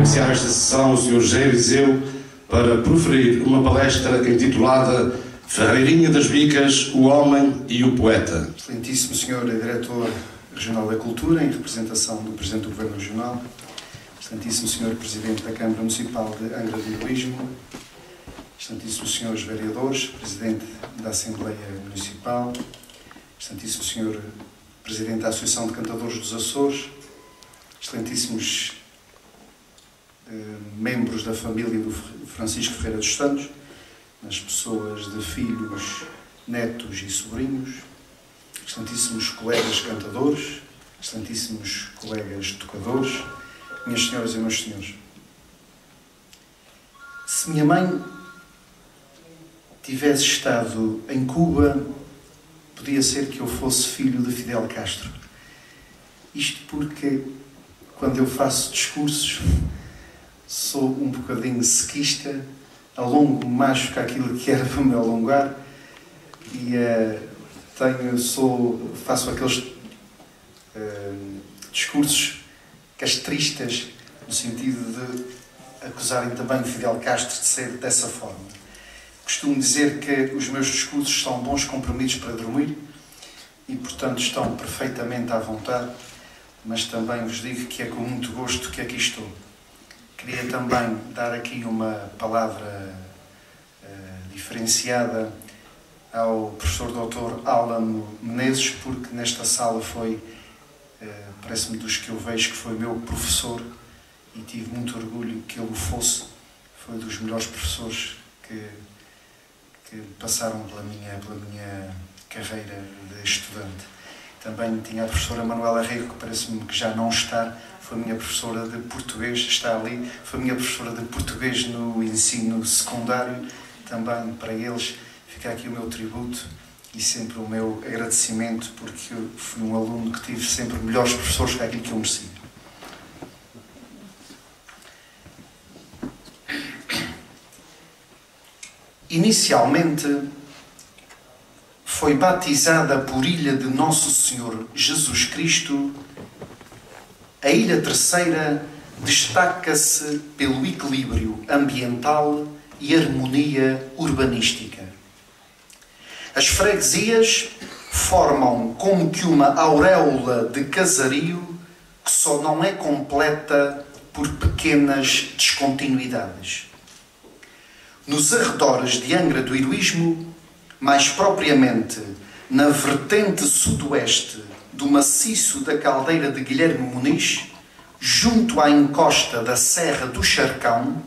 oficiais da sessão o Sr. José Eliseu para proferir uma palestra intitulada Ferreirinha das Bicas, o Homem e o Poeta. Excelentíssimo Sr. Diretor Regional da Cultura, em representação do Presidente do Governo Regional, Excelentíssimo Sr. Presidente da Câmara Municipal de Angra do Heroísmo, Excelentíssimos Srs. Vereadores, Presidente da Assembleia Municipal, Excelentíssimo Sr. Presidente da Associação de Cantadores dos Açores, Excelentíssimos membros da família do Francisco Ferreira dos Santos, as pessoas de filhos, netos e sobrinhos, excelentíssimos colegas cantadores, excelentíssimos colegas tocadores, minhas senhoras e meus senhores. Se minha mãe tivesse estado em Cuba, podia ser que eu fosse filho de Fidel Castro. Isto porque, quando eu faço discursos, sou um bocadinho sequista, alongo mais que aquilo que era para me alongar e faço aqueles discursos castristas, no sentido de acusarem também Fidel Castro de ser dessa forma. Costumo dizer que os meus discursos são bons comprimidos para dormir e, portanto, estão perfeitamente à vontade, mas também vos digo que é com muito gosto que aqui estou. Queria também dar aqui uma palavra diferenciada ao professor Dr. Álamo Menezes, porque nesta sala foi, parece-me dos que eu vejo, que foi meu professor e tive muito orgulho que ele o fosse. Foi dos melhores professores que passaram pela minha carreira de estudante. Também tinha a professora Manuela Rego, que parece-me que já não está, foi minha professora de português, está ali, foi minha professora de português no ensino secundário. Também para eles fica aqui o meu tributo e sempre o meu agradecimento, porque eu fui um aluno que tive sempre melhores professores que aquilo que eu mereci. Inicialmente foi batizada por Ilha de Nosso Senhor Jesus Cristo. A Ilha Terceira destaca-se pelo equilíbrio ambiental e harmonia urbanística. As freguesias formam como que uma auréola de casario que só não é completa por pequenas descontinuidades. Nos arredores de Angra do Heroísmo, mais propriamente na vertente sudoeste do maciço da Caldeira de Guilherme Muniz, junto à encosta da Serra do Charcão,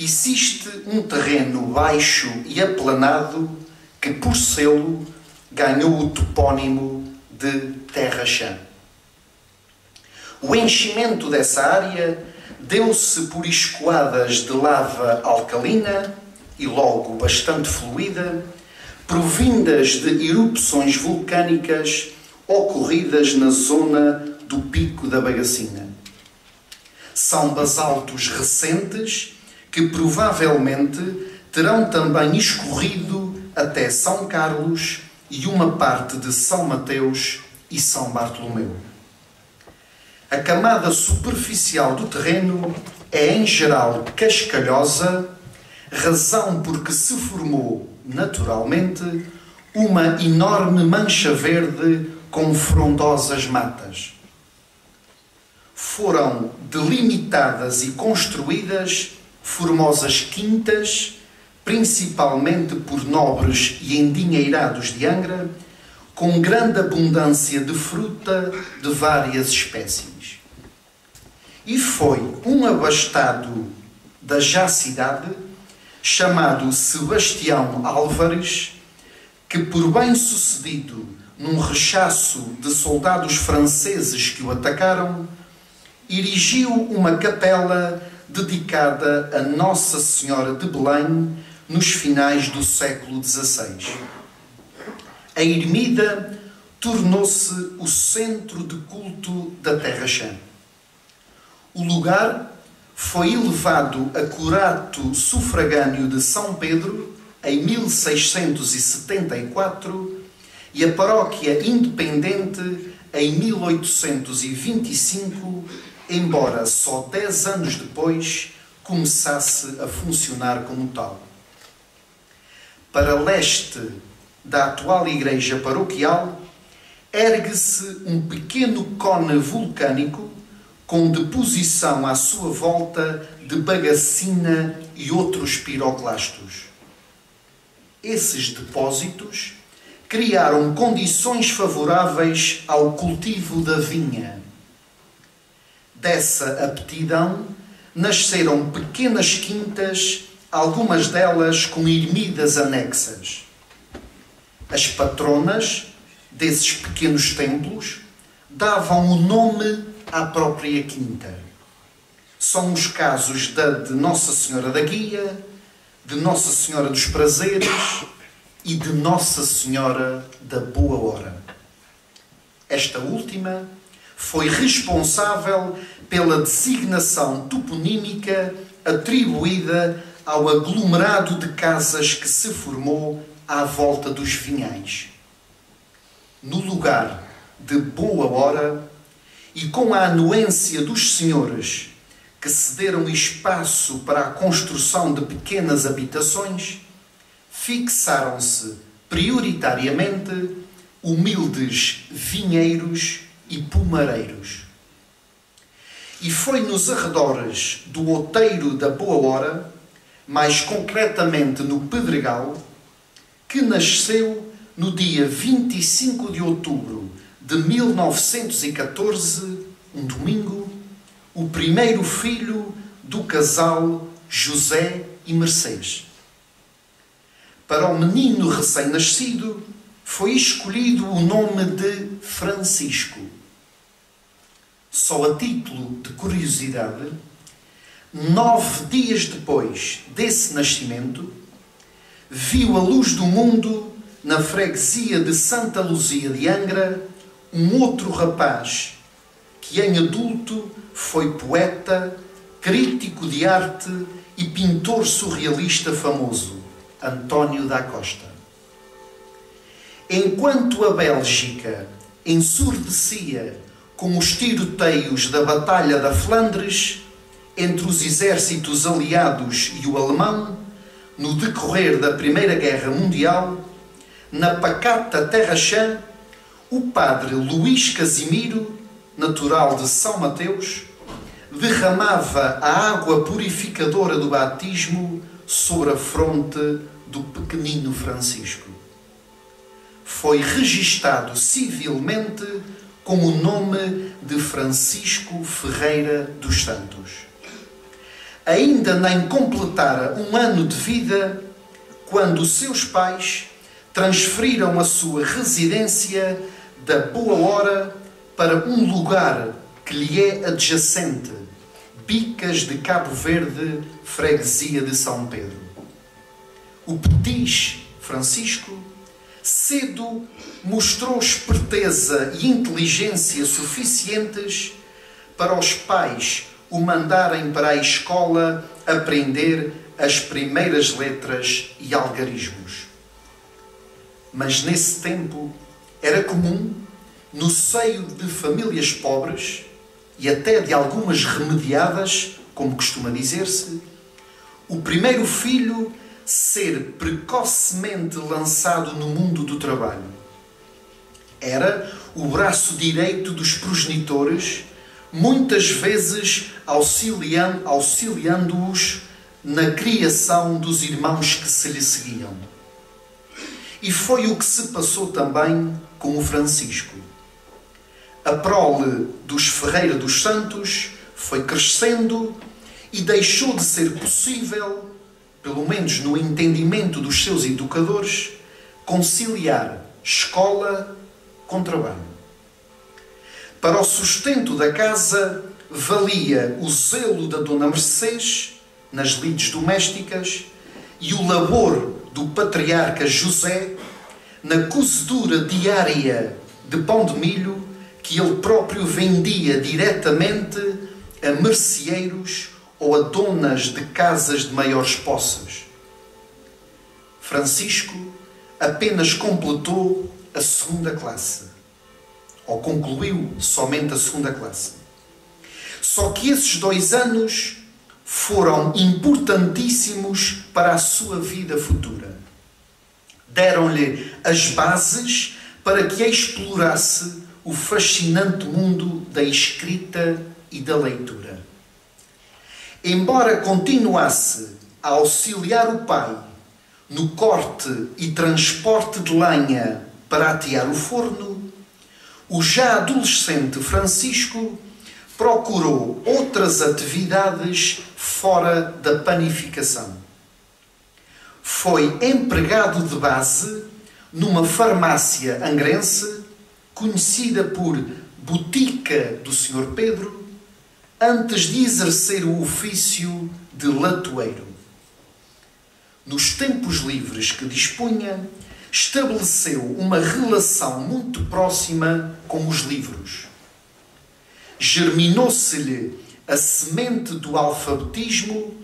existe um terreno baixo e aplanado que, por selo, ganhou o topónimo de Terra Chã. O enchimento dessa área deu-se por escoadas de lava alcalina e logo bastante fluida, provindas de erupções vulcânicas ocorridas na zona do Pico da Bagacina. São basaltos recentes que provavelmente terão também escorrido até São Carlos e uma parte de São Mateus e São Bartolomeu. A camada superficial do terreno é, em geral, cascalhosa, razão por que se formou, naturalmente, uma enorme mancha verde com frondosas matas. Foram delimitadas e construídas formosas quintas, principalmente por nobres e endinheirados de Angra, com grande abundância de fruta de várias espécies. E foi um abastado da já cidade, chamado Sebastião Álvares, que, por bem-sucedido num rechaço de soldados franceses que o atacaram, erigiu uma capela dedicada a Nossa Senhora de Belém nos finais do século XVI. A ermida tornou-se o centro de culto da Terra Chã. O lugar foi elevado a curato sufragâneo de São Pedro em 1674 e a paróquia independente em 1825 embora só 10 anos depois começasse a funcionar como tal. Para leste da atual igreja paroquial, ergue-se um pequeno cone vulcânico com deposição à sua volta de bagacina e outros piroclastos. Esses depósitos criaram condições favoráveis ao cultivo da vinha. Dessa aptidão nasceram pequenas quintas, algumas delas com ermidas anexas. As patronas desses pequenos templos davam o nome à própria quinta. São os casos de Nossa Senhora da Guia, de Nossa Senhora dos Prazeres e de Nossa Senhora da Boa Hora. Esta última foi responsável pela designação toponímica atribuída ao aglomerado de casas que se formou à volta dos vinhais. No lugar de Boa Hora, e com a anuência dos senhores que cederam espaço para a construção de pequenas habitações, fixaram-se prioritariamente humildes vinheiros e pomareiros. E foi nos arredores do outeiro da Boa Hora, mais concretamente no Pedregal, que nasceu no dia 25 de outubro de 1914, um domingo, o primeiro filho do casal José e Mercês. Para o menino recém-nascido foi escolhido o nome de Francisco. Só a título de curiosidade, 9 dias depois desse nascimento, viu a luz do mundo, na freguesia de Santa Luzia de Angra, um outro rapaz que em adulto foi poeta, crítico de arte e pintor surrealista famoso, António da Costa. Enquanto a Bélgica ensurdecia com os tiroteios da Batalha da Flandres entre os exércitos aliados e o alemão, no decorrer da Primeira Guerra Mundial, na pacata Terra Chã, o padre Luís Casimiro, natural de São Mateus, derramava a água purificadora do batismo sobre a fronte do pequenino Francisco. Foi registado civilmente com o nome de Francisco Ferreira dos Santos. Ainda nem completara um ano de vida quando seus pais transferiram a sua residência da Boa Hora para um lugar que lhe é adjacente, Bicas de Cabo Verde, freguesia de São Pedro. O petis Francisco cedo mostrou esperteza e inteligência suficientes para os pais o mandarem para a escola aprender as primeiras letras e algarismos. Mas nesse tempo era comum, no seio de famílias pobres e até de algumas remediadas, como costuma dizer-se, o primeiro filho ser precocemente lançado no mundo do trabalho. Era o braço direito dos progenitores, muitas vezes auxiliando-os na criação dos irmãos que se lhe seguiam. E foi o que se passou também com o Francisco. A prole dos Ferreira dos Santos foi crescendo e deixou de ser possível, pelo menos no entendimento dos seus educadores, conciliar escola com trabalho. Para o sustento da casa valia o zelo da Dona Mercês nas lides domésticas e o labor do patriarca José na cozedura diária de pão de milho que ele próprio vendia diretamente a merceeiros ou a donas de casas de maiores posses. Francisco apenas completou a segunda classe, ou concluiu somente a segunda classe. Só que esses 2 anos foram importantíssimos para a sua vida futura. Deram-lhe as bases para que explorasse o fascinante mundo da escrita e da leitura. Embora continuasse a auxiliar o pai no corte e transporte de lenha para atear o forno, o já adolescente Francisco procurou outras atividades fora da panificação. Foi empregado de base numa farmácia angrense, conhecida por Botica do Sr. Pedro, antes de exercer o ofício de latoeiro. Nos tempos livres que dispunha, estabeleceu uma relação muito próxima com os livros. Germinou-se-lhe a semente do alfabetismo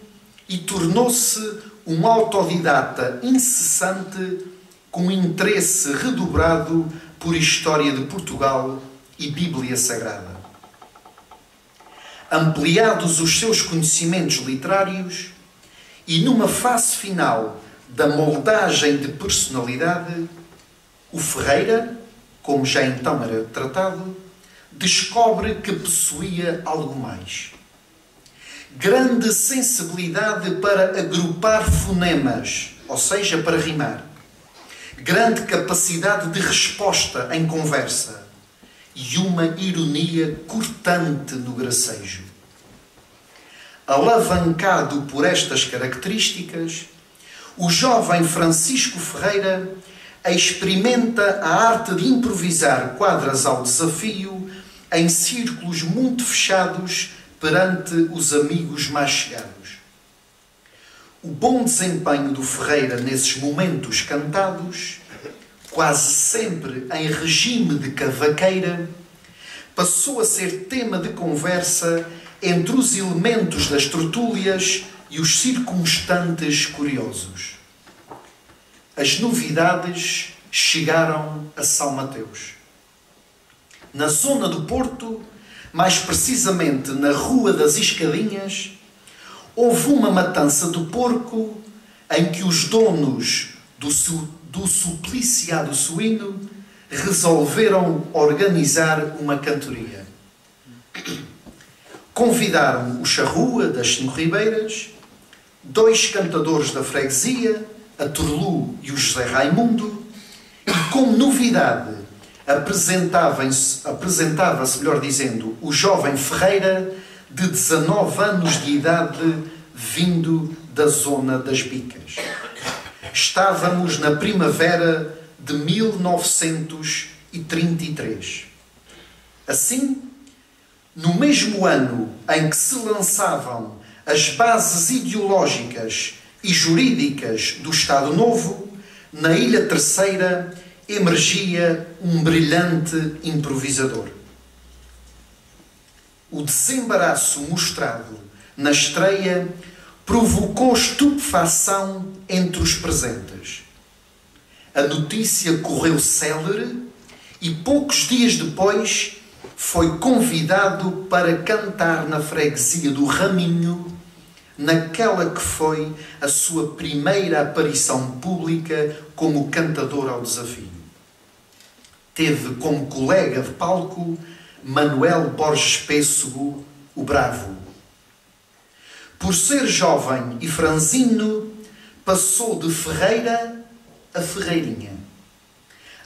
e tornou-se um autodidata incessante com interesse redobrado por história de Portugal e Bíblia Sagrada. Ampliados os seus conhecimentos literários e numa fase final da moldagem de personalidade, o Ferreira, como já então era tratado, descobre que possuía algo mais. Grande sensibilidade para agrupar fonemas, ou seja, para rimar. Grande capacidade de resposta em conversa e uma ironia cortante no gracejo. Alavancado por estas características, o jovem Francisco Ferreira experimenta a arte de improvisar quadras ao desafio em círculos muito fechados perante os amigos mais chegados. O bom desempenho do Ferreira nesses momentos cantados, quase sempre em regime de cavaqueira, passou a ser tema de conversa entre os elementos das tertúlias e os circunstantes curiosos. As novidades chegaram a São Mateus. Na zona do Porto, mais precisamente na Rua das Escadinhas, houve uma matança do porco em que os donos do supliciado suíno resolveram organizar uma cantoria. Convidaram o Charrua das 5 Ribeiras, 2 cantadores da freguesia, a Turlu e o José Raimundo, e como novidade apresentava-se, melhor dizendo, o jovem Ferreira, de 19 anos de idade, vindo da zona das Bicas. Estávamos na primavera de 1933. Assim, no mesmo ano em que se lançavam as bases ideológicas e jurídicas do Estado Novo, na Ilha Terceira emergia um brilhante improvisador. O desembaraço mostrado na estreia provocou estupefação entre os presentes. A notícia correu célere e poucos dias depois foi convidado para cantar na freguesia do Raminho, naquela que foi a sua primeira aparição pública como cantador ao desafio. Teve como colega de palco Manuel Borges Pêssego, o Bravo. Por ser jovem e franzino, passou de Ferreira a Ferreirinha.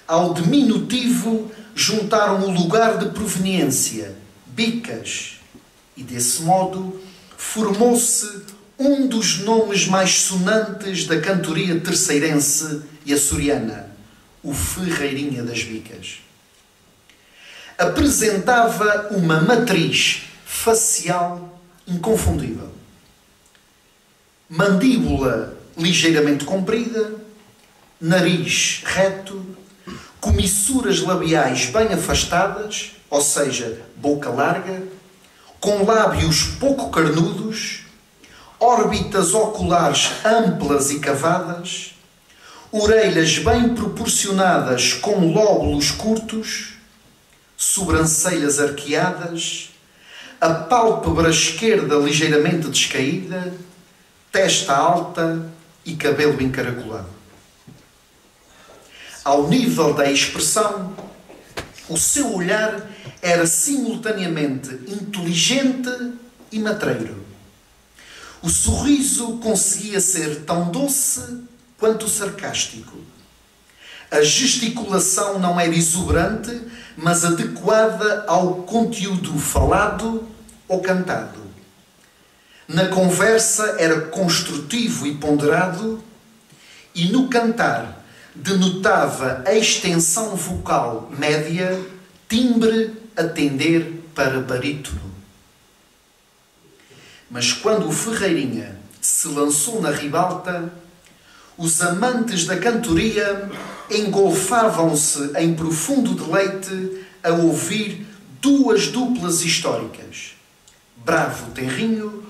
Ao diminutivo juntaram o lugar de proveniência, Bicas, e desse modo formou-se um dos nomes mais sonantes da cantoria terceirense e açoriana, o Ferreirinha das Bicas. Apresentava uma matriz facial inconfundível. Mandíbula ligeiramente comprida, nariz reto, comissuras labiais bem afastadas, ou seja, boca larga, com lábios pouco carnudos, órbitas oculares amplas e cavadas, orelhas bem proporcionadas com lóbulos curtos, sobrancelhas arqueadas, a pálpebra esquerda ligeiramente descaída, testa alta e cabelo encaracolado. Ao nível da expressão, o seu olhar era simultaneamente inteligente e matreiro. O sorriso conseguia ser tão doce quanto sarcástico. A gesticulação não era exuberante, mas adequada ao conteúdo falado ou cantado. Na conversa era construtivo e ponderado, e no cantar denotava a extensão vocal média, timbre a tender para barítono. Mas quando o Ferreirinha se lançou na ribalta, os amantes da cantoria engolfavam-se em profundo deleite a ouvir duas duplas históricas, Bravo Tenrinho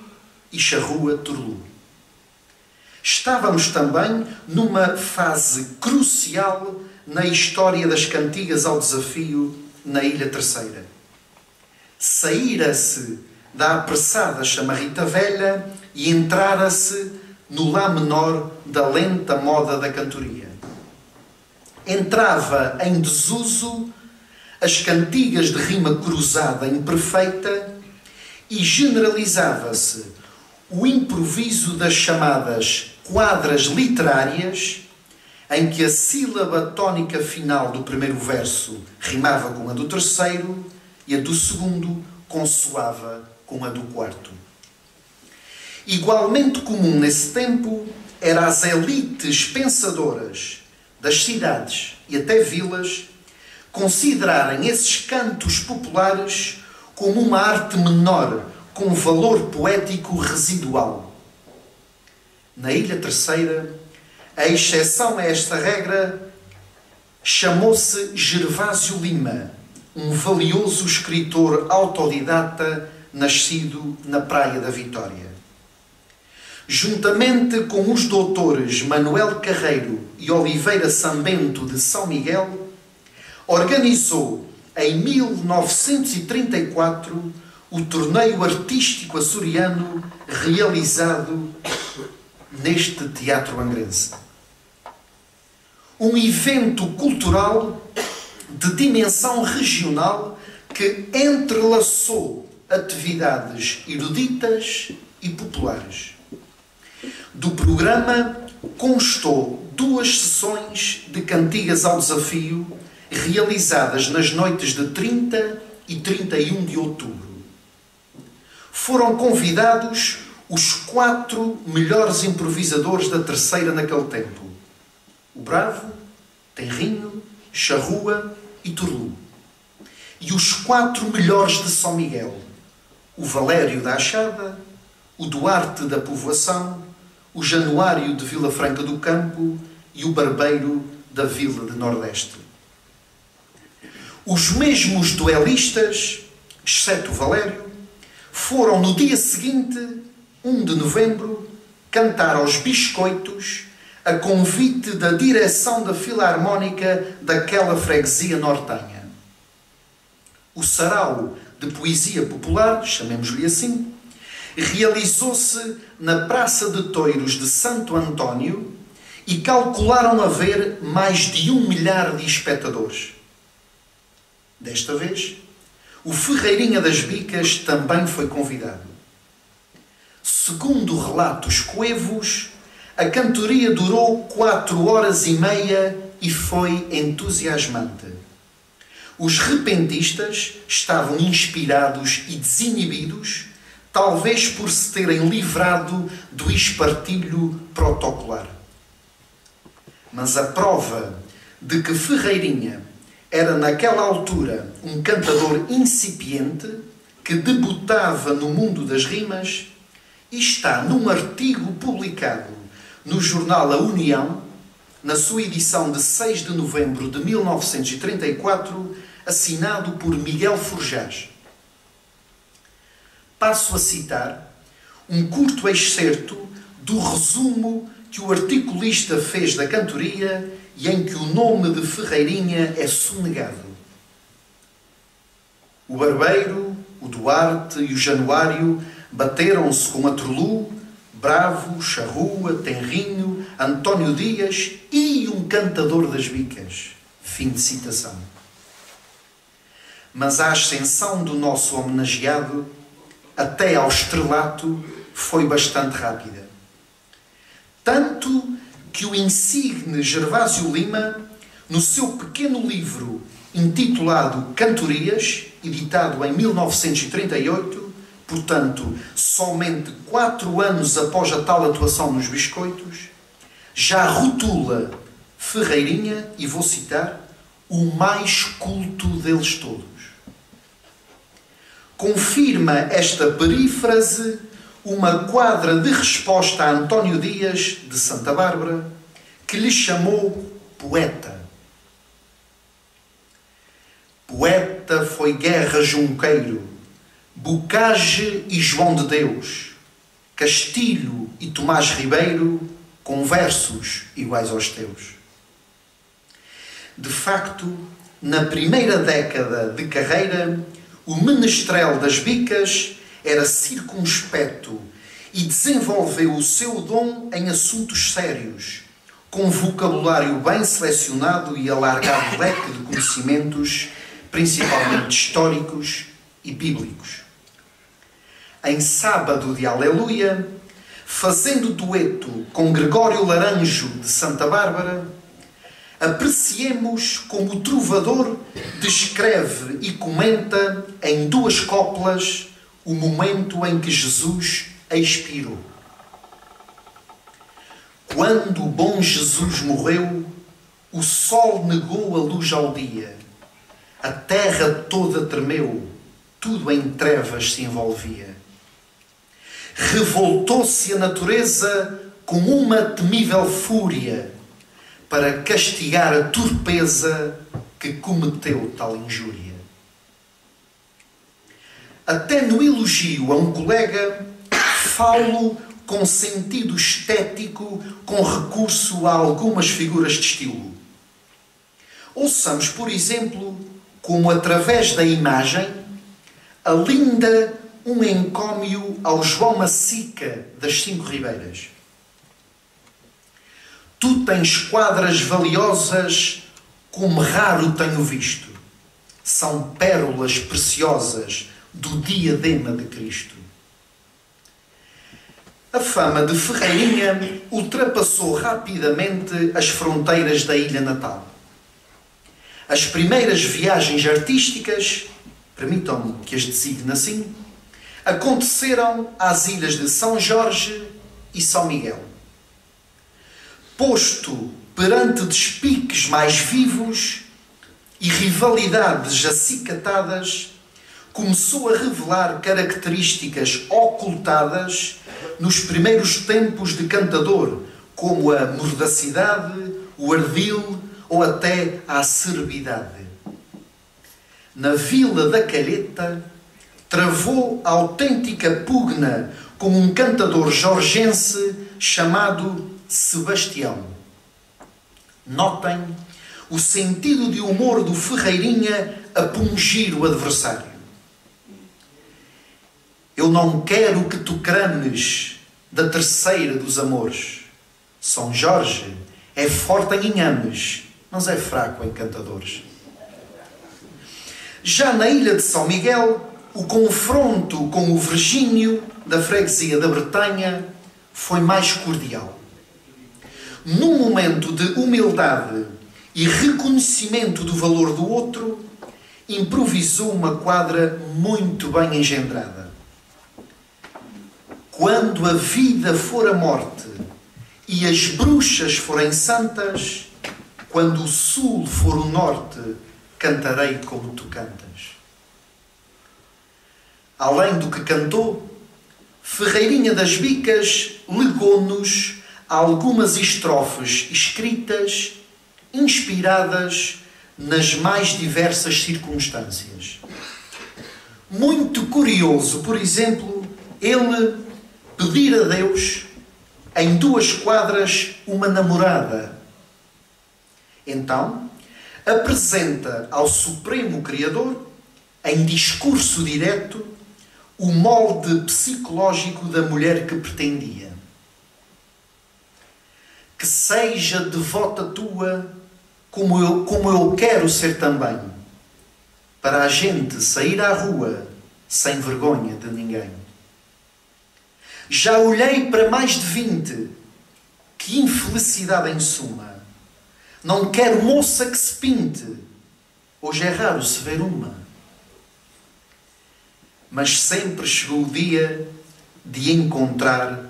e Charrua Turlu. Estávamos também numa fase crucial na história das cantigas ao desafio na Ilha Terceira. Saíra-se da apressada chamarrita velha e entrara-se no lá menor da lenta moda da cantoria. Entrava em desuso as cantigas de rima cruzada imperfeita e generalizava-se o improviso das chamadas quadras literárias, em que a sílaba tónica final do primeiro verso rimava com a do terceiro e a do segundo consoava com a do quarto. Igualmente comum nesse tempo era as elites pensadoras das cidades e até vilas considerarem esses cantos populares como uma arte menor com valor poético residual. Na Ilha Terceira, a exceção a esta regra chamou-se Gervásio Lima, um valioso escritor autodidata nascido na Praia da Vitória. Juntamente com os doutores Manuel Carreiro e Oliveira Sambento de São Miguel, organizou em 1934 o torneio artístico açoriano realizado neste Teatro Angrense. Um evento cultural de dimensão regional que entrelaçou atividades eruditas e populares. Do programa constou 2 sessões de cantigas ao desafio realizadas nas noites de 30 e 31 de outubro. Foram convidados os 4 melhores improvisadores da Terceira naquele tempo: o Bravo, Tenrinho, Charrua e Turlu. E os 4 melhores de São Miguel: o Valério da Achada, o Duarte da Povoação, o Januário de Vila Franca do Campo e o Barbeiro da Vila de Nordeste. Os mesmos duelistas, exceto o Valério, foram no dia seguinte, 1 de novembro, cantar aos Biscoitos a convite da direção da Filarmónica daquela freguesia nortenha. O sarau de poesia popular, chamemos-lhe assim, realizou-se na Praça de Touros de Santo António e calcularam haver mais de 1 milhar de espectadores. Desta vez, o Ferreirinha das Bicas também foi convidado. Segundo relatos coevos, a cantoria durou 4 horas e meia e foi entusiasmante. Os repentistas estavam inspirados e desinibidos, talvez por se terem livrado do espartilho protocolar. Mas a prova de que Ferreirinha era naquela altura um cantador incipiente que debutava no mundo das rimas está num artigo publicado no jornal A União, na sua edição de 6 de novembro de 1934, assinado por Miguel Forjás. Passo a citar um curto excerto do resumo que o articulista fez da cantoria e em que o nome de Ferreirinha é sonegado. O Barbeiro, o Duarte e o Januário bateram-se com a Trulu, Bravo, Charrua, Tenrinho, António Dias e um cantador das bicas. Fim de citação. Mas a ascensão do nosso homenageado até ao estrelato foi bastante rápida. Tanto que o insigne Gervásio Lima, no seu pequeno livro intitulado Cantorias, editado em 1938, portanto, somente 4 anos após a tal atuação nos Biscoitos, já rotula Ferreirinha, e vou citar, o mais culto deles todos. Confirma esta perífrase uma quadra de resposta a António Dias, de Santa Bárbara, que lhe chamou poeta. Poeta foi Guerra Junqueiro, Bocage e João de Deus, Castilho e Tomás Ribeiro, com versos iguais aos teus. De facto, na primeira década de carreira, o menestrel das bicas era circunspecto e desenvolveu o seu dom em assuntos sérios, com vocabulário bem selecionado e alargado leque de conhecimentos, principalmente históricos e bíblicos. Em Sábado de Aleluia, fazendo dueto com Gregório Laranjo de Santa Bárbara, apreciemos como o trovador descreve e comenta em 2 coplas o momento em que Jesus expirou. Quando o bom Jesus morreu, o sol negou a luz ao dia, a terra toda tremeu, tudo em trevas se envolvia. Revoltou-se a natureza com uma temível fúria para castigar a torpeza que cometeu tal injúria. Até no elogio a um colega, falo com sentido estético, com recurso a algumas figuras de estilo. Ouçamos, por exemplo, como através da imagem, alinda um encómio ao João Massica das 5 Ribeiras. Tu tens quadras valiosas como raro tenho visto. São pérolas preciosas do diadema de Cristo. A fama de Ferreirinha ultrapassou rapidamente as fronteiras da ilha natal. As primeiras viagens artísticas, permitam-me que as designe assim, aconteceram às ilhas de São Jorge e São Miguel. Posto perante despiques mais vivos e rivalidades acicatadas, começou a revelar características ocultadas nos primeiros tempos de cantador, como a mordacidade, o ardil ou até a acerbidade. Na Vila da Calheta, travou autêntica pugna com um cantador jorgense chamado Sebastião. Notem o sentido de humor do Ferreirinha a pungir o adversário. Eu não quero que tu crames da terceira dos amores. São Jorge é forte em inhames, mas é fraco em cantadores. Já na ilha de São Miguel, o confronto com o Virgínio da freguesia da Bretanha foi mais cordial. Num momento de humildade e reconhecimento do valor do outro, improvisou uma quadra muito bem engendrada. Quando a vida for a morte e as bruxas forem santas, quando o sul for o norte, cantarei como tu cantas. Além do que cantou, Ferreirinha das Bicas legou-nos algumas estrofes escritas, inspiradas nas mais diversas circunstâncias. Muito curioso, por exemplo, ele pedir a Deus, em 2 quadras, uma namorada. Então, apresenta ao Supremo Criador em discurso direto, o molde psicológico da mulher que pretendia. Que seja devota tua, como eu quero ser também, para a gente sair à rua sem vergonha de ninguém. Já olhei para mais de 20, que infelicidade em suma. Não quero moça que se pinte, hoje é raro se ver uma. Mas sempre chegou o dia de encontrar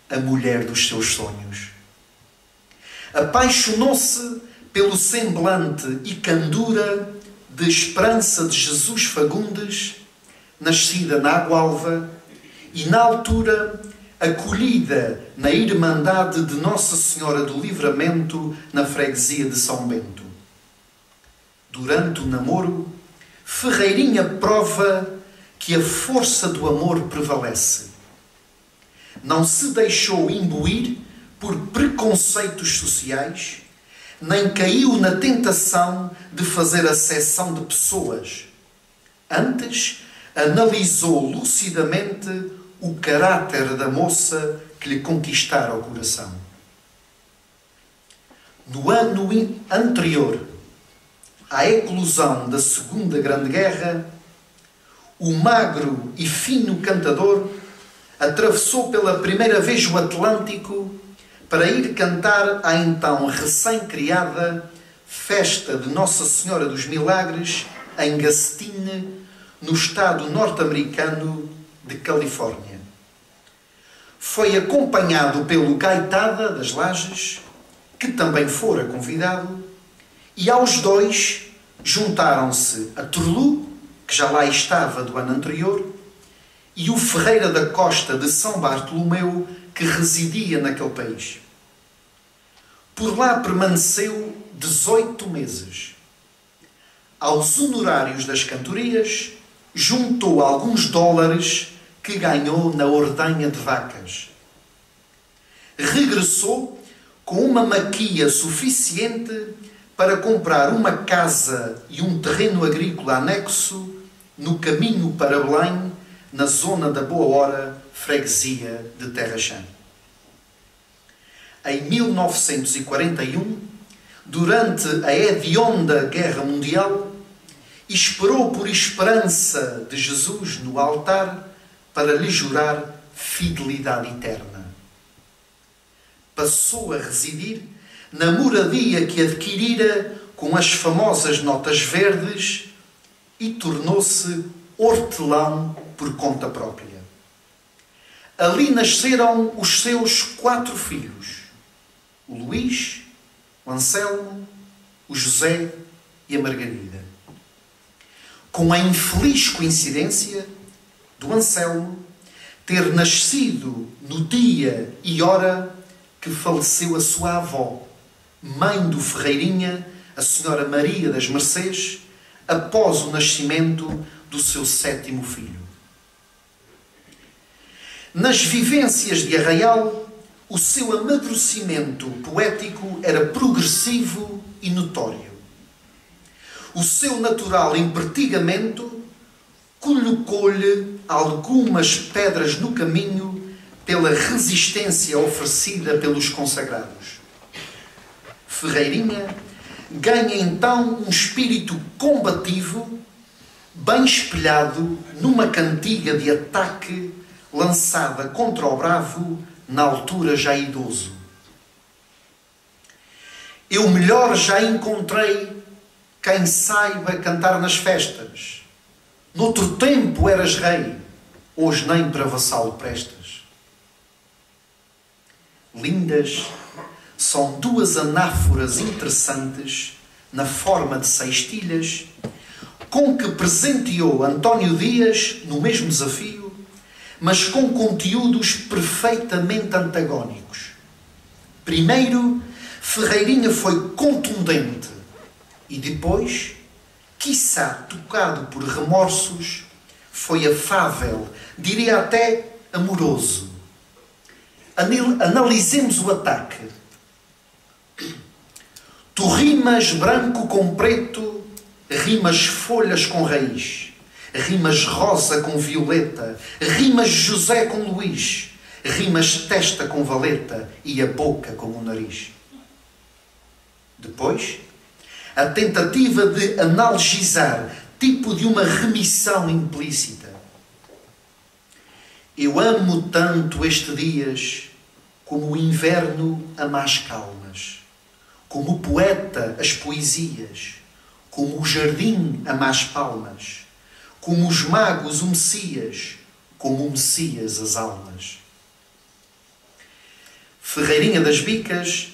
a mulher dos seus sonhos. Apaixonou-se pelo semblante e candura de Esperança de Jesus Fagundes, nascida na Água-Alva e, na altura, acolhida na Irmandade de Nossa Senhora do Livramento, na freguesia de São Bento. Durante o namoro, Ferreirinha prova que a força do amor prevalece. Não se deixou imbuir por preconceitos sociais, nem caiu na tentação de fazer acepção de pessoas. Antes, analisou lucidamente o caráter da moça que lhe conquistara o coração. No ano anterior à eclosão da Segunda Grande Guerra, o magro e fino cantador atravessou pela primeira vez o Atlântico para ir cantar à então recém-criada Festa de Nossa Senhora dos Milagres em Gastine, no estado norte-americano de Califórnia. Foi acompanhado pelo Gaitada das Lajes, que também fora convidado, e aos dois juntaram-se a Turlu, que já lá estava do ano anterior, e o Ferreira da Costa de São Bartolomeu, que residia naquele país. Por lá permaneceu 18 meses. Aos honorários das cantorias, juntou alguns dólares que ganhou na ordenha de vacas. Regressou com uma maquia suficiente para comprar uma casa e um terreno agrícola anexo no caminho para Belém, na zona da Boa Hora, freguesia de Terra Chã. Em 1941, durante a hedionda Guerra Mundial, esperou por esperança de Jesus no altar para lhe jurar fidelidade eterna. Passou a residir na moradia que adquirira com as famosas notas verdes e tornou-se hortelão por conta própria. Ali nasceram os seus 4 filhos, o Luís, o Anselmo, o José e a Margarida. Com a infeliz coincidência do Anselmo ter nascido no dia e hora que faleceu a sua avó, mãe do Ferreirinha, a Senhora Maria das Mercês, após o nascimento do seu 7º filho. Nas vivências de Arraial, o seu amadurecimento poético era progressivo e notório. O seu natural empertigamento colocou-lhe algumas pedras no caminho pela resistência oferecida pelos consagrados. Ferreirinha ganha então um espírito combativo, bem espelhado numa cantiga de ataque lançada contra o bravo, na altura já idoso. Eu melhor já encontrei quem saiba cantar nas festas. Noutro tempo eras rei, hoje nem para vassalo prestas. Lindas são 2 anáforas interessantes na forma de sextilhas com que presenteou António Dias no mesmo desafio, mas com conteúdos perfeitamente antagónicos. Primeiro, Ferreirinha foi contundente e depois, quiçá tocado por remorsos, foi afável, diria até amoroso. Analisemos o ataque. Tu rimas branco com preto, rimas folhas com raiz, rimas rosa com violeta, rimas José com Luís, rimas testa com valeta e a boca com o nariz. Depois, a tentativa de analgizar, tipo de uma remissão implícita. Eu amo tanto este dias, como o inverno ama as calmas, como o poeta as poesias, como o jardim ama as palmas, como os magos o Messias, como o Messias as almas. Ferreirinha das Bicas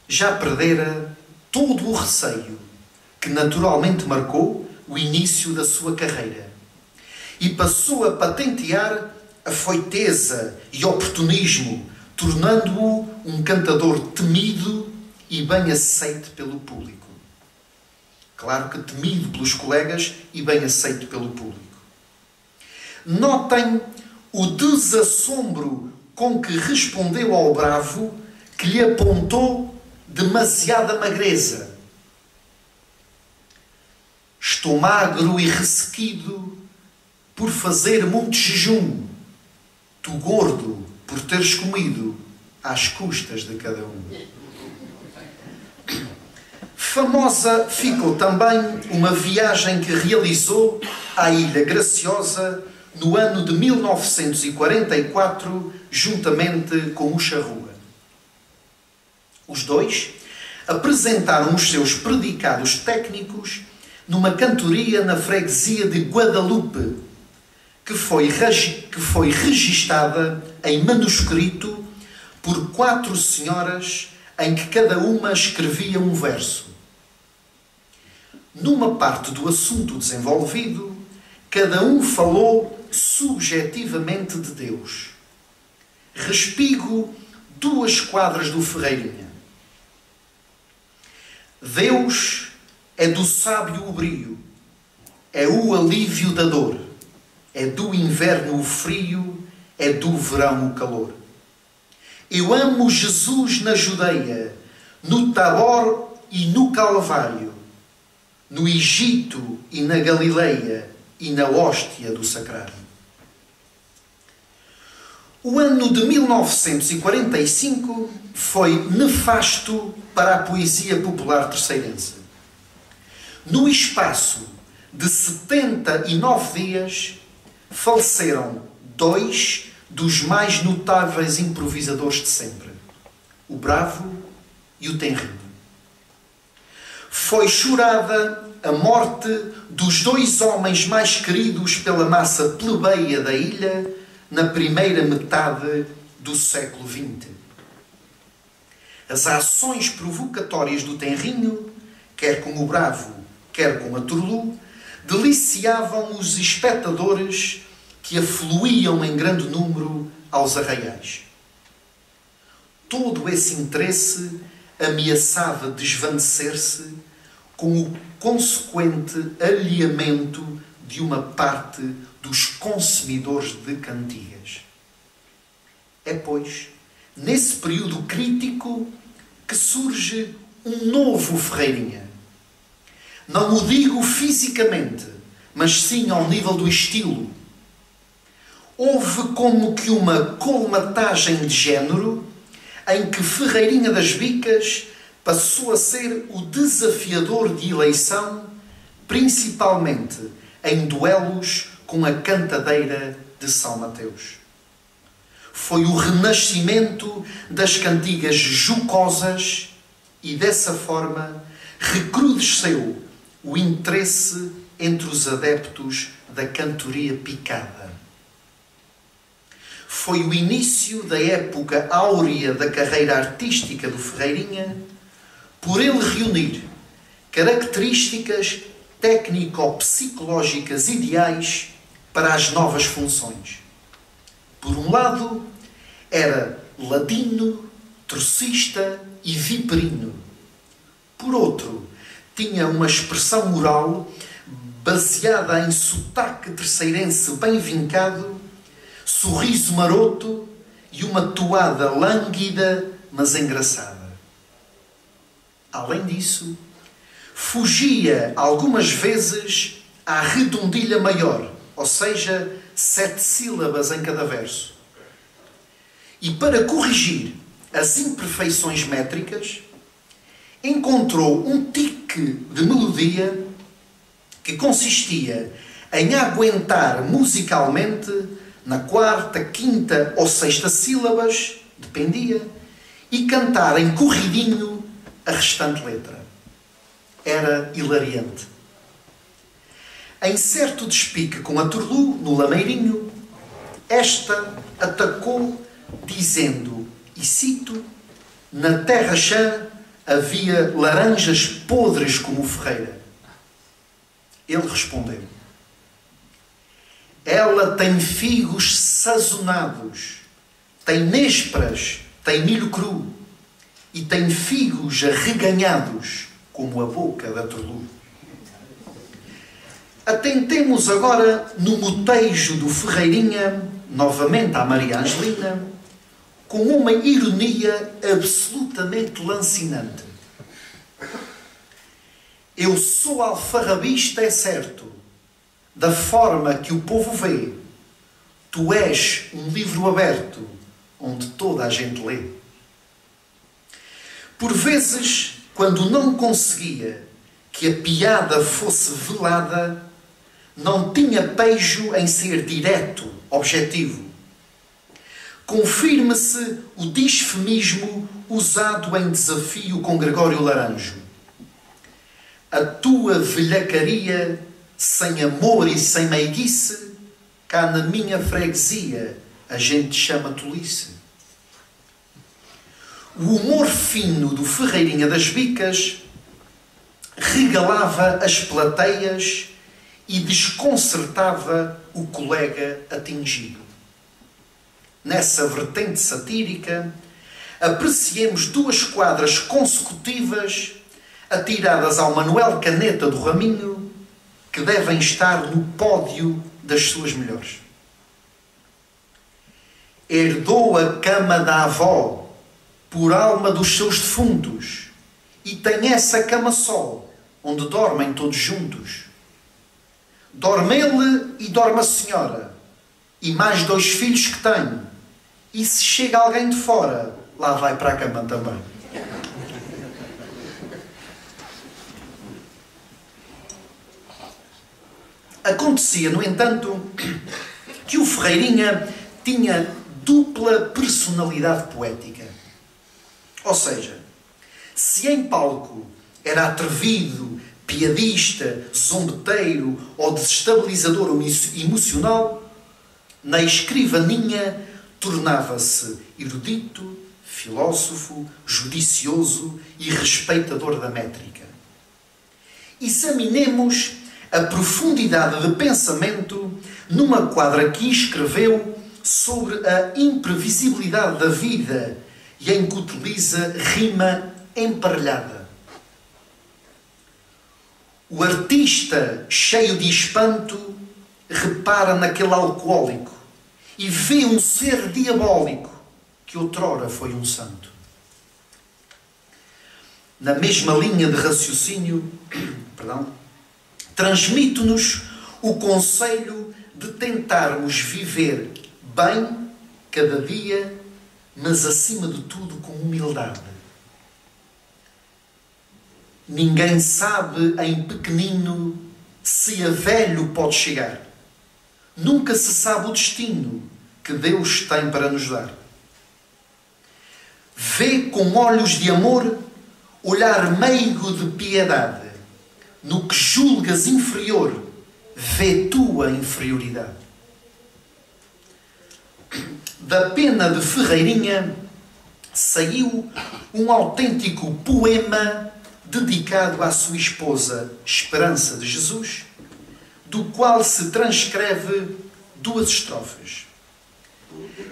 já perdera todo o receio que naturalmente marcou o início da sua carreira e passou a patentear a foiteza e oportunismo, tornando-o um cantador temido e bem aceite pelo público. Claro que temido pelos colegas e bem aceito pelo público. Notem o desassombro com que respondeu ao bravo que lhe apontou demasiada magreza. Estou magro e ressequido por fazer muito jejum. Tu gordo por teres comido às custas de cada um. Famosa ficou também uma viagem que realizou à Ilha Graciosa no ano de 1944, juntamente com o Charrua. Os dois apresentaram os seus predicados técnicos numa cantoria na freguesia de Guadalupe, que foi registada em manuscrito por 4 senhoras em que cada uma escrevia um verso. Numa parte do assunto desenvolvido, cada um falou subjetivamente de Deus. Respigo 2 quadras do Ferreirinha. Deus é do sábio o brio, é o alívio da dor, é do inverno o frio, é do verão o calor. Eu amo Jesus na Judeia, no Tabor e no Calvário, no Egito e na Galileia e na hóstia do sacrário. O ano de 1945 foi nefasto para a poesia popular terceirense. No espaço de 79 dias, faleceram 2 dos mais notáveis improvisadores de sempre, o Bravo e o Tenrinho. Foi chorada a morte dos 2 homens mais queridos pela massa plebeia da ilha na primeira metade do século XX. As ações provocatórias do Tenrinho, quer com o Bravo, quer com a Turlu, deliciavam os espectadores que afluíam em grande número aos arraiais. Todo esse interesse ameaçava desvanecer-se com o consequente alheamento de uma parte dos consumidores de cantigas. É, pois, nesse período crítico que surge um novo Ferreirinha. Não o digo fisicamente, mas sim ao nível do estilo. Houve como que uma colmatagem de género em que Ferreirinha das Bicas passou a ser o desafiador de eleição, principalmente em duelos com a cantadeira de São Mateus. Foi o renascimento das cantigas jocosas e, dessa forma, recrudesceu o interesse entre os adeptos da cantoria picada. Foi o início da época áurea da carreira artística do Ferreirinha, por ele reunir características técnico-psicológicas ideais para as novas funções. Por um lado, era ladino, trocista e viperino. Por outro, tinha uma expressão moral baseada em sotaque terceirense bem vincado, sorriso maroto e uma toada lânguida, mas engraçada. Além disso, fugia algumas vezes à redondilha maior, ou seja, 7 sílabas em cada verso. E para corrigir as imperfeições métricas, encontrou um tique de melodia que consistia em aguentar musicalmente na 4ª, 5ª ou 6ª sílabas, dependia, e cantar em corridinho a restante letra. Era hilariante. Em certo despique com a Turlu, no Lameirinho, esta atacou dizendo, e cito, na terra chã havia laranjas podres como Ferreira. Ele respondeu, ela tem figos sazonados, tem nésperas, tem milho cru e tem figos arreganhados como a boca da Turlu. Atentemos agora no motejo do Ferreirinha, novamente à Maria Angelina, com uma ironia absolutamente lancinante. Eu sou alfarrabista, é certo, da forma que o povo vê. Tu és um livro aberto, onde toda a gente lê. Por vezes, quando não conseguia que a piada fosse velada, não tinha pejo em ser direto, objetivo. Confirma-se o disfemismo usado em desafio com Gregório Laranjo. A tua velhacaria, sem amor e sem meiguice, cá na minha freguesia a gente chama tolice. O humor fino do Ferreirinha das Bicas regalava as plateias e desconcertava o colega atingido. Nessa vertente satírica, apreciemos 2 quadras consecutivas atiradas ao Manuel Caneta do Raminho, que devem estar no pódio das suas melhores. Herdou a cama da avó por alma dos seus defuntos e tem essa cama só, onde dormem todos juntos. Dorme ele e dorme a senhora, e mais 2 filhos que tem. E se chega alguém de fora, lá vai para a cama também. Acontecia, no entanto, que o Ferreirinha tinha dupla personalidade poética. Ou seja, se em palco era atrevido, piadista, zombeteiro ou desestabilizador emocional, na escrivaninha tornava-se erudito, filósofo, judicioso e respeitador da métrica. Examinemos a profundidade de pensamento numa quadra que escreveu sobre a imprevisibilidade da vida e em que utiliza rima emparelhada. O artista, cheio de espanto, repara naquele alcoólico e vê um ser diabólico que outrora foi um santo. Na mesma linha de raciocínio, transmite-nos o conselho de tentarmos viver bem cada dia, mas acima de tudo com humildade. Ninguém sabe em pequenino se a velho pode chegar. Nunca se sabe o destino que Deus tem para nos dar. Vê com olhos de amor, olhar meigo de piedade. No que julgas inferior, vê tua inferioridade. Da pena de Ferreirinha saiu um autêntico poema dedicado à sua esposa Esperança de Jesus, do qual se transcreve 2 estrofes.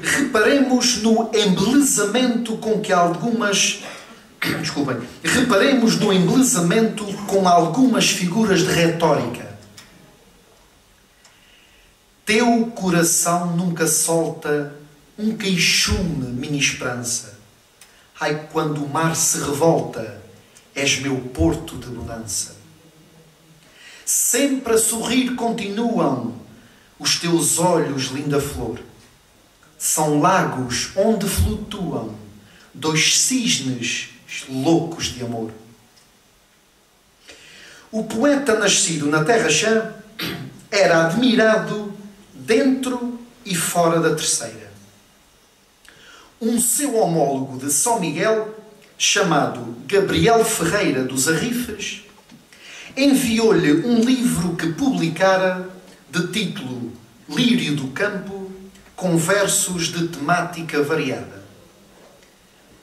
Reparemos no embelezamento com que reparemos no embelezamento com algumas figuras de retórica. Teu coração nunca solta um queixume, minha esperança. Ai, quando o mar se revolta, és meu porto de bonança. Sempre a sorrir continuam os teus olhos, linda flor. São lagos onde flutuam dois cisnes loucos de amor. O poeta nascido na Terra Chã era admirado dentro e fora da Terceira. Um seu homólogo de São Miguel, chamado Gabriel Ferreira dos Arrifes, enviou-lhe um livro que publicara de título Lírio do Campo, com versos de temática variada.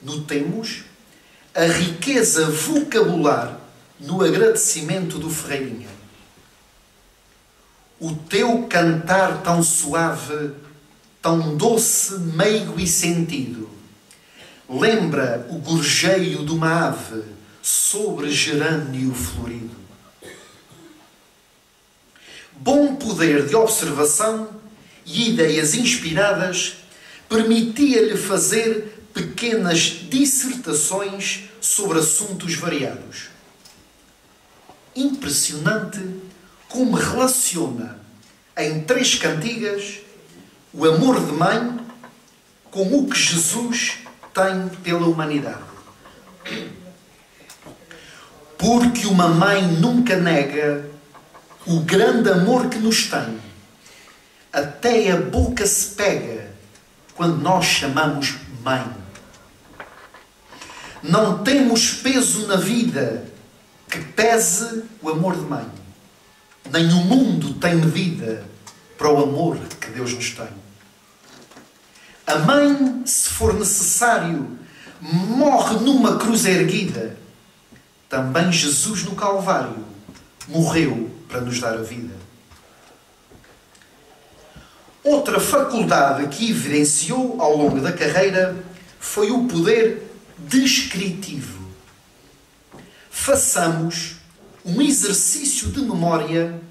Notemos a riqueza vocabular no agradecimento do Ferreirinha. O teu cantar tão suave, tão doce, meigo e sentido, lembra o gorjeio de uma ave sobre gerânio florido. Bom poder de observação e ideias inspiradas permitia-lhe fazer pequenas dissertações sobre assuntos variados. Impressionante como relaciona em 3 cantigas o amor de mãe com o que Jesus tem pela humanidade. Porque uma mãe nunca nega o grande amor que nos tem. Até a boca se pega quando nós chamamos mãe. Não temos peso na vida que pese o amor de mãe. Nem o mundo tem medida para o amor que Deus nos tem. A mãe, se for necessário, morre numa cruz erguida. Também Jesus no Calvário morreu para nos dar a vida. Outra faculdade que evidenciou ao longo da carreira foi o poder descritivo. Façamos um exercício de memória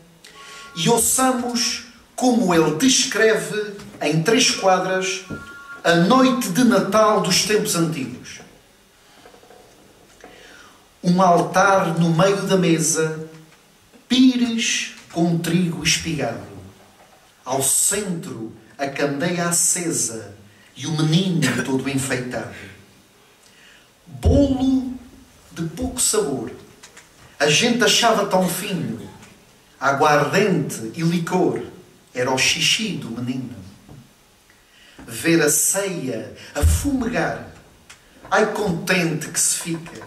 e ouçamos como ele descreve em 3 quadras a noite de Natal dos tempos antigos. Um altar no meio da mesa, pires com trigo espigado. Ao centro, a candeia acesa e o menino todo enfeitado. Bolo de pouco sabor. A gente achava tão fino. Aguardente e licor era o xixi do menino. Ver a ceia a fumegar. Ai, contente que se fica.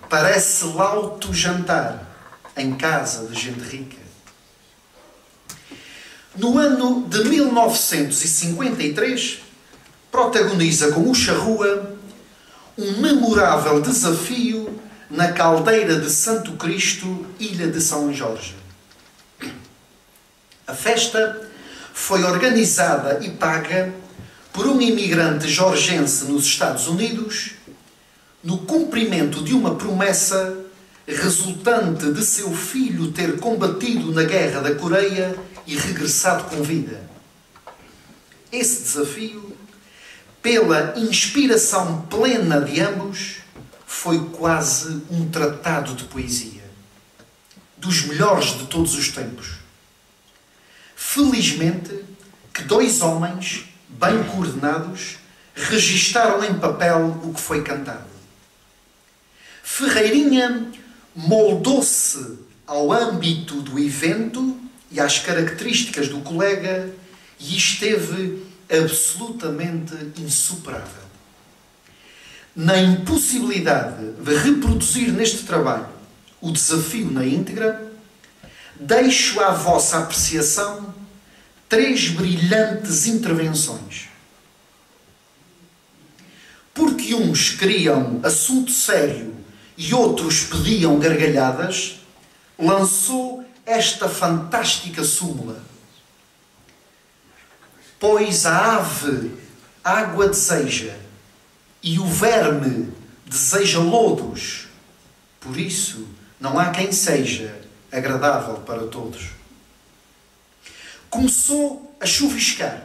Parece lauto jantar em casa de gente rica. No ano de 1953, protagoniza com o Charrua um memorável desafio na caldeira de Santo Cristo, ilha de São Jorge. A festa foi organizada e paga por um imigrante jorgense nos Estados Unidos, no cumprimento de uma promessa resultante de seu filho ter combatido na Guerra da Coreia e regressado com vida. Esse desafio, pela inspiração plena de ambos, foi quase um tratado de poesia, dos melhores de todos os tempos. Felizmente que 2 homens, bem coordenados, registaram em papel o que foi cantado. Ferreirinha moldou-se ao âmbito do evento e às características do colega e esteve absolutamente insuperável. Na impossibilidade de reproduzir neste trabalho o desafio na íntegra, deixo à vossa apreciação 3 brilhantes intervenções. Porque uns queriam assunto sério e outros pediam gargalhadas, lançou esta fantástica súmula. Pois a ave água deseja e o verme deseja lodos, por isso não há quem seja agradável para todos. Começou a chuviscar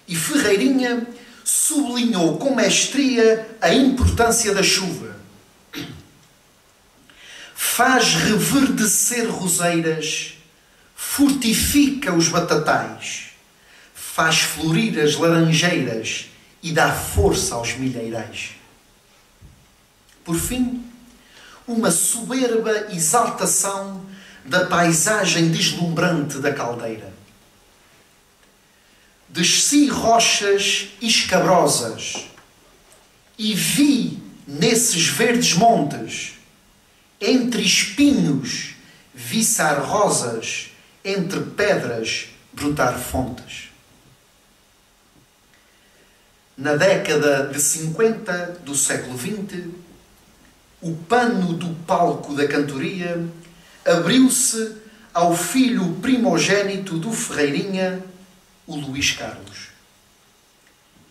e Ferreirinha sublinhou com mestria a importância da chuva. faz reverdecer roseiras, fortifica os batatais, faz florir as laranjeiras e dá força aos milheirais. Por fim, uma soberba exaltação da paisagem deslumbrante da caldeira. Desci rochas escabrosas e vi nesses verdes montes, entre espinhos, viçar rosas, entre pedras, brotar fontes. Na década de 50 do século XX, o pano do palco da cantoria abriu-se ao filho primogênito do Ferreirinha, o Luís Carlos.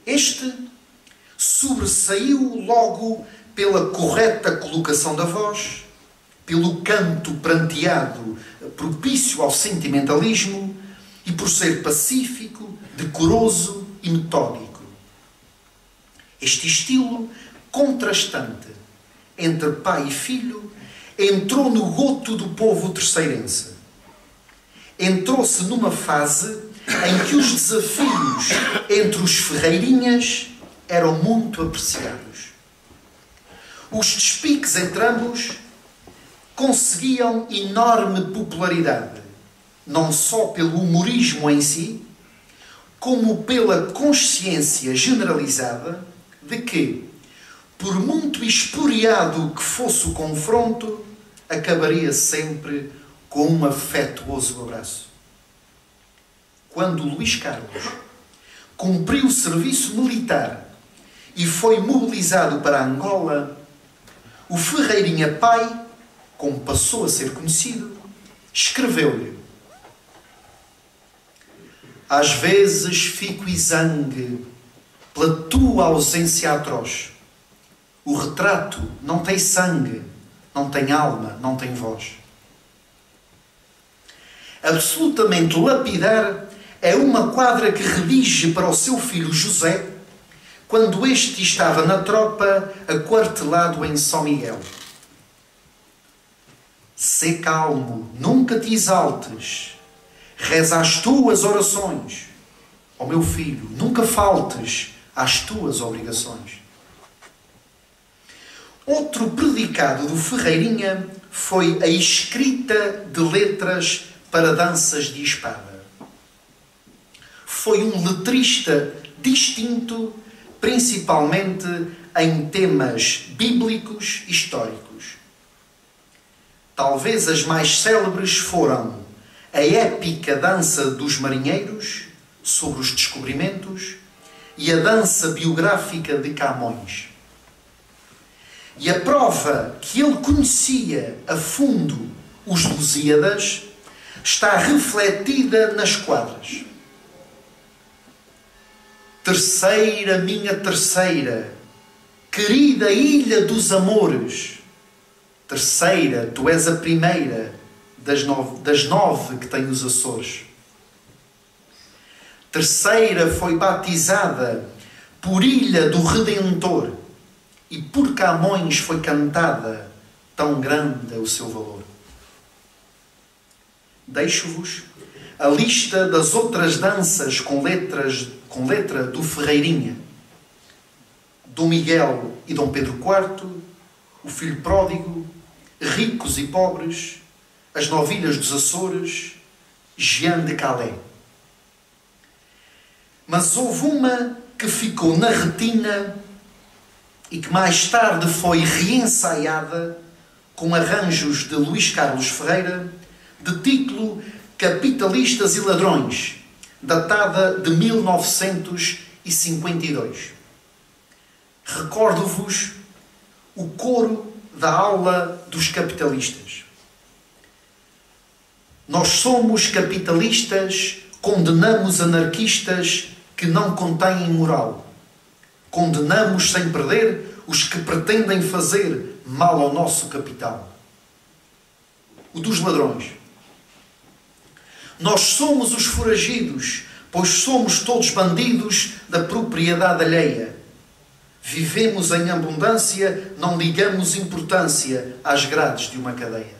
Este sobressaiu logo pela correta colocação da voz, pelo canto pranteado propício ao sentimentalismo e por ser pacífico, decoroso e metódico. Este estilo contrastante entre pai e filho entrou no goto do povo terceirense. Entrou-se numa fase em que os desafios entre os ferreirinhas eram muito apreciados. Os despiques entre ambos conseguiam enorme popularidade, não só pelo humorismo em si, como pela consciência generalizada de que, por muito espuriado que fosse o confronto, acabaria sempre com um afetuoso abraço. Quando Luís Carlos cumpriu o serviço militar e foi mobilizado para Angola, o Ferreirinha pai, como passou a ser conhecido, escreveu-lhe: às vezes fico exangue pela tua ausência atroz. O retrato não tem sangue, não tem alma, não tem voz. Absolutamente lapidar é uma quadra que redige para o seu filho José, quando este estava na tropa, aquartelado em São Miguel. Sê calmo, nunca te exaltes, reza as tuas orações. Ó meu filho, nunca faltes às tuas obrigações. Outro predicado do Ferreirinha foi a escrita de letras para danças de espada. Foi um letrista distinto, principalmente em temas bíblicos e históricos. Talvez as mais célebres foram a épica dança dos marinheiros, sobre os descobrimentos, e a dança biográfica de Camões. E a prova que ele conhecia a fundo os Lusíadas está refletida nas quadras. Terceira, minha terceira, querida ilha dos amores. Terceira, tu és a primeira das nove que tem os Açores. Terceira foi batizada por Ilha do Redentor e por Camões foi cantada, tão grande é o seu valor. Deixo-vos a lista das outras danças com letra do Ferreirinha. Dom Miguel e Dom Pedro IV, o Filho Pródigo, Ricos e Pobres, As Novilhas dos Açores, Jean de Calais. Mas houve uma que ficou na retina e que mais tarde foi reensaiada com arranjos de Luís Carlos Ferreira, de título Capitalistas e Ladrões, datada de 1952. Recordo-vos o coro da aula dos capitalistas. Nós somos capitalistas, condenamos anarquistas que não contêm moral. Condenamos sem perder os que pretendem fazer mal ao nosso capital. O dos ladrões. Nós somos os foragidos, pois somos todos bandidos da propriedade alheia. Vivemos em abundância, não ligamos importância às grades de uma cadeia.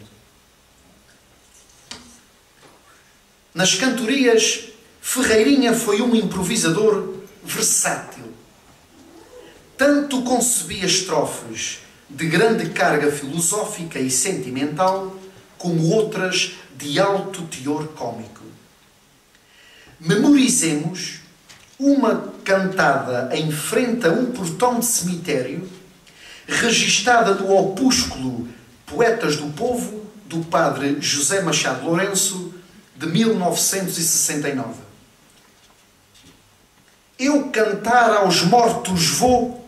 Nas cantorias, Ferreirinha foi um improvisador versátil. Tanto concebia estrofes de grande carga filosófica e sentimental, como outras de alto teor cômico. Memorizemos uma cantada em frente a um portão de cemitério, registada no opúsculo Poetas do Povo, do padre José Machado Lourenço, de 1969. Eu cantar aos mortos vou,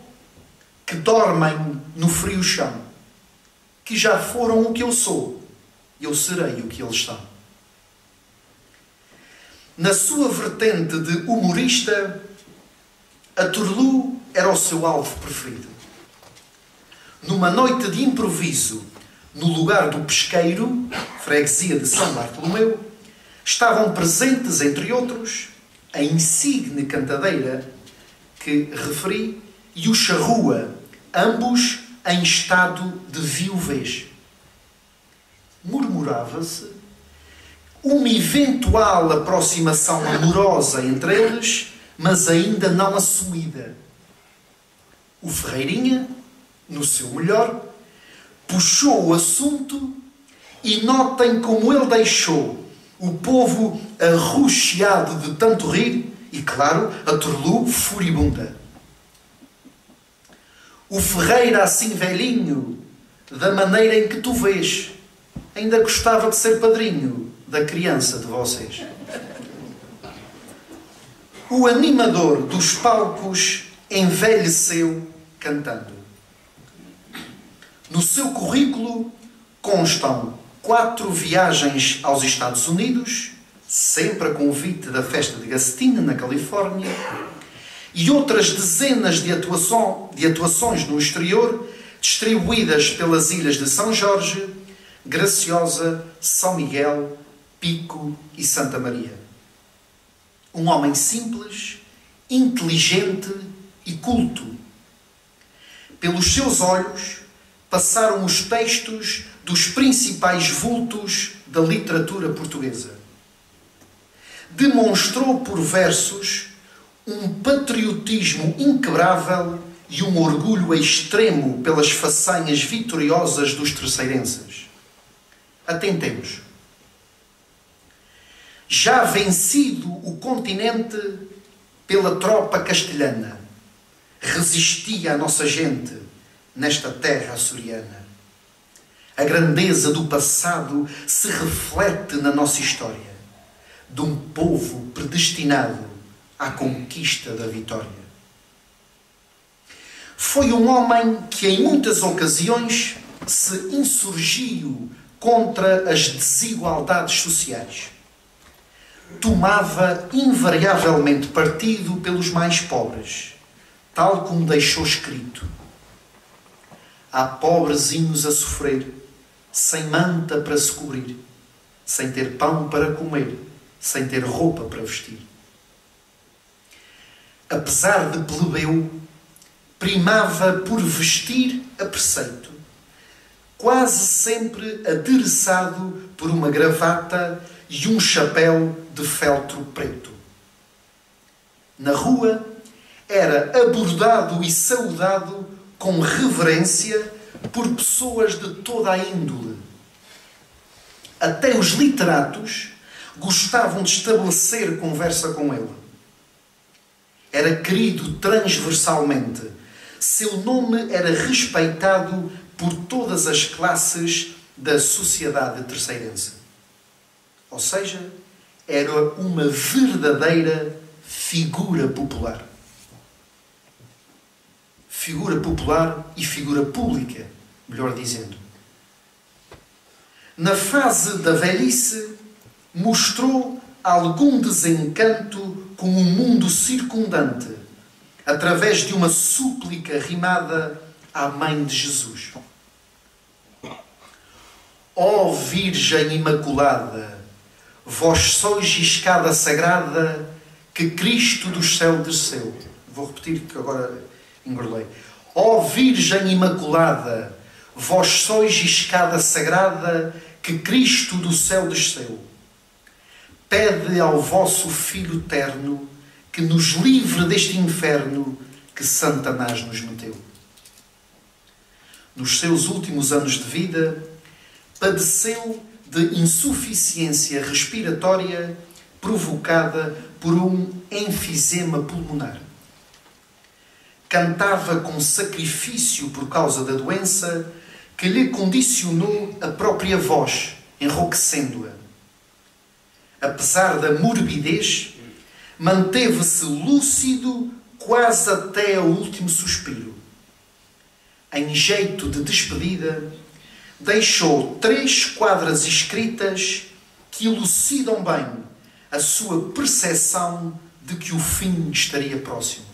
que dormem no frio chão, que já foram o que eu sou, eu serei o que eles são. Na sua vertente de humorista, a Turlu era o seu alvo preferido. Numa noite de improviso, no lugar do Pesqueiro, freguesia de São Bartolomeu, estavam presentes, entre outros, a insigne cantadeira que referi e o Charrua, ambos em estado de viuvez. Murmurava-se uma eventual aproximação amorosa entre eles, mas ainda não assumida. O Ferreirinha, no seu melhor, puxou o assunto e notem como ele deixou o povo arroxeado de tanto rir e, claro, a Turlu furibunda. O Ferreira, assim velhinho, da maneira em que tu vês, ainda gostava de ser padrinho da criança de vocês. O animador dos palcos envelheceu cantando. No seu currículo constam 4 viagens aos Estados Unidos, sempre a convite da festa de Gastine, na Califórnia, e outras dezenas de atuações no exterior, distribuídas pelas ilhas de São Jorge, Graciosa, São Miguel, Pico e Santa Maria. Um homem simples, inteligente e culto. Pelos seus olhos passaram os textos dos principais vultos da literatura portuguesa. Demonstrou por versos um patriotismo inquebrável e um orgulho extremo pelas façanhas vitoriosas dos terceirenses. Atentemos. Já vencido o continente pela tropa castelhana, resistia a nossa gente nesta terra açoriana. A grandeza do passado se reflete na nossa história, de um povo predestinado à conquista da vitória. Foi um homem que em muitas ocasiões se insurgiu contra as desigualdades sociais. Tomava invariavelmente partido pelos mais pobres, tal como deixou escrito: há pobrezinhos a sofrer, sem manta para se cobrir, sem ter pão para comer, sem ter roupa para vestir. Apesar de plebeu, primava por vestir a preceito, quase sempre adereçado por uma gravata e um chapéu de feltro preto. Na rua, era abordado e saudado com reverência por pessoas de toda a índole. Até os literatos gostavam de estabelecer conversa com ele. Era querido transversalmente. Seu nome era respeitado por todas as classes da sociedade terceirense. Ou seja, era uma verdadeira figura popular. Figura popular e figura pública, melhor dizendo. Na fase da velhice, mostrou algum desencanto com o mundo circundante, através de uma súplica rimada à Mãe de Jesus. Ó Virgem Imaculada, vós sois escada sagrada que Cristo do céu desceu. Vou repetir que agora engolei. Ó Virgem Imaculada, vós sois escada sagrada que Cristo do céu desceu. pede ao vosso Filho terno que nos livre deste inferno que Satanás nos meteu. Nos seus últimos anos de vida, padeceu de insuficiência respiratória provocada por um enfisema pulmonar. Cantava com sacrifício por causa da doença que lhe condicionou a própria voz, enrouquecendo-a. Apesar da morbidez, manteve-se lúcido quase até ao último suspiro. Em jeito de despedida, deixou 3 quadras escritas que elucidam bem a sua percepção de que o fim estaria próximo.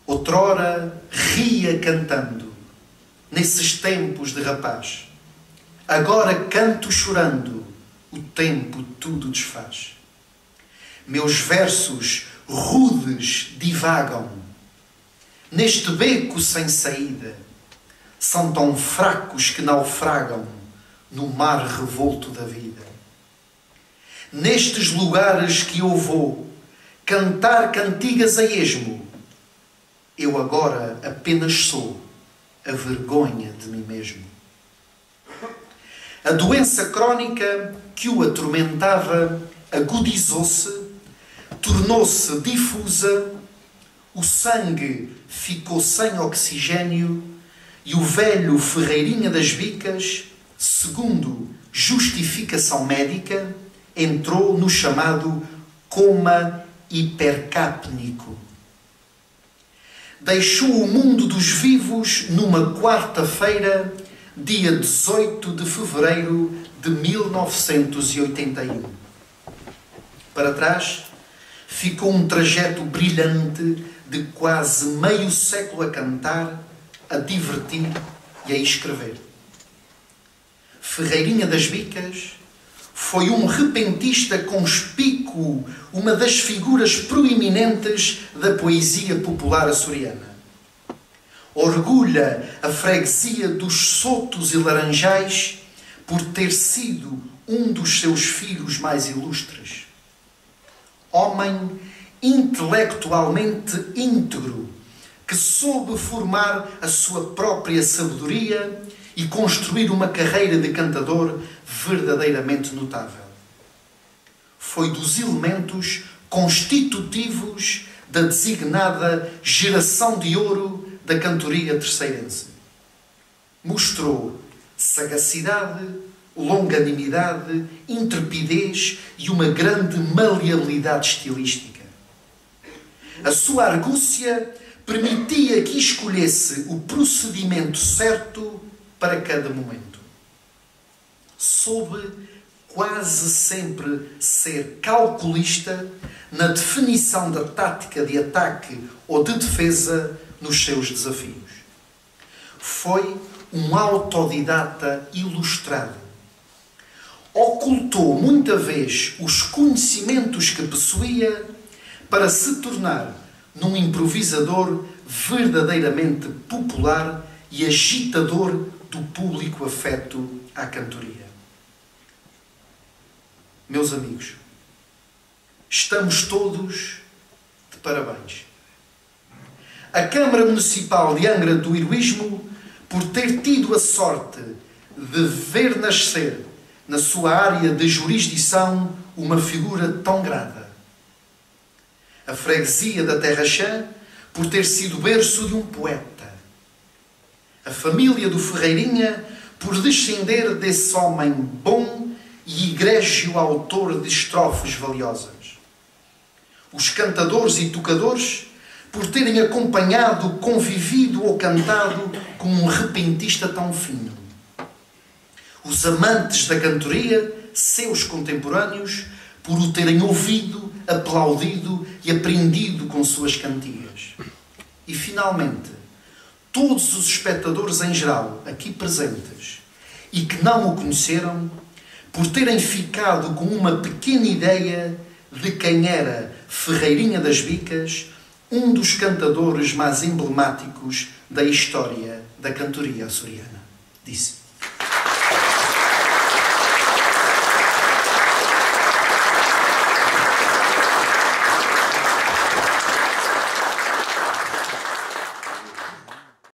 Outrora ria cantando, nesses tempos de rapaz. Agora canto chorando, o tempo tudo desfaz. Meus versos rudes divagam, neste beco sem saída. São tão fracos que naufragam no mar revolto da vida. Nestes lugares que eu vou cantar cantigas a esmo, eu agora apenas sou a vergonha de mim mesmo. A doença crónica que o atormentava agudizou-se, tornou-se difusa, o sangue ficou sem oxigênio e o velho Ferreirinha das Bicas, segundo justificação médica, entrou no chamado coma hipercápnico. Deixou o mundo dos vivos numa quarta-feira, dia 18 de fevereiro de 1981. Para trás, ficou um trajeto brilhante de quase meio século a cantar, a divertir e a escrever. Ferreirinha das Bicas foi um repentista conspícuo, uma das figuras proeminentes da poesia popular açoriana. Orgulha a freguesia dos Sotos e Laranjais por ter sido um dos seus filhos mais ilustres. Homem intelectualmente íntegro, que soube formar a sua própria sabedoria e construir uma carreira de cantador verdadeiramente notável. Foi dos elementos constitutivos da designada geração de ouro da cantoria terceirense. Mostrou sagacidade, longanimidade, intrepidez e uma grande maleabilidade estilística. A sua argúcia permitia que escolhesse o procedimento certo para cada momento. Soube quase sempre ser calculista na definição da tática de ataque ou de defesa nos seus desafios. Foi um autodidata ilustrado. Ocultou muita vez os conhecimentos que possuía para se tornar num improvisador verdadeiramente popular e agitador do público afeto à cantoria. Meus amigos, estamos todos de parabéns. A Câmara Municipal de Angra do Heroísmo, por ter tido a sorte de ver nascer na sua área de jurisdição uma figura tão grata. A freguesia da Terra Chã, por ter sido berço de um poeta. A família do Ferreirinha, por descender desse homem bom e egrégio autor de estrofes valiosas. Os cantadores e tocadores, por terem acompanhado, convivido ou cantado com um repentista tão fino. Os amantes da cantoria, seus contemporâneos, por o terem ouvido, aplaudido e aprendido com suas cantigas. E, finalmente, todos os espectadores em geral, aqui presentes, e que não o conheceram, por terem ficado com uma pequena ideia de quem era Ferreirinha das Bicas, um dos cantadores mais emblemáticos da história da cantoria açoriana. Disse: